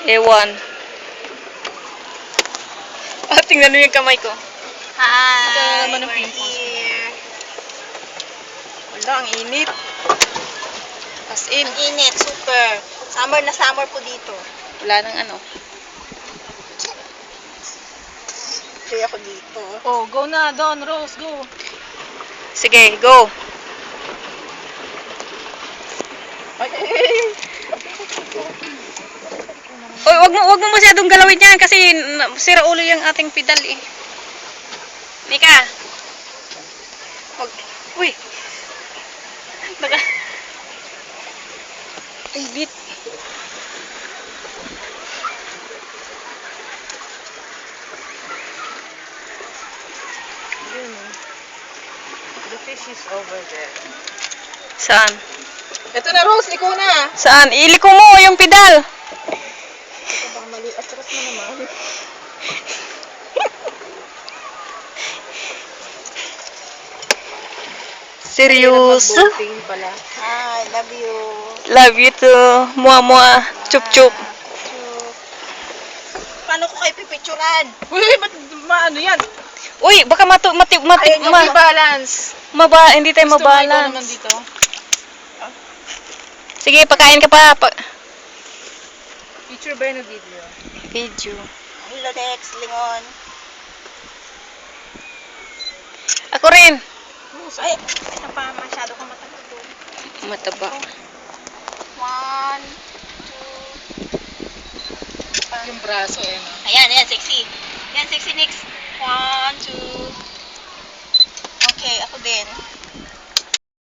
Ewan. Ah, tingnan mo yung kamay ko. Hi, naman ang we're pimples. here. Wala, ang init. As in, Ang init, super. Summer na summer po dito. wala nang ano. Kaya ako dito. Oh, go na, Don, Rose, go. Sige, go. Oy, wag mo masyadong galawin yan kasi sira ulo yung ating pedal eh. Nika. Wag. Uy. Baka. Ay, bit. The fish is over there. Saan? Ito na, Rose, ikaw na. Saan? Iliko mo yung pedal. Ito bang mali? Atras mo naman. Seryoso? Boating pala. Hi, love you. Love you too. Mua. Chup chup. Chup. Paano ko kayo pipicturan? Uy, ba't ano yan? Uy, baka Ayun yung balance. hindi tayo Gusto mo ikaw naman mabalance. dito? Sige, pakain ka pa. Picture ba yun o video? Video. Hello, Dex, Lingon. Ako rin. Ay, ito pa, masyado kong matagod doon. Mataba. 1, 2. Yung braso, eh. No? Ayan, sexy. Yan, sexy, next. 1, 2. Okay, ako din.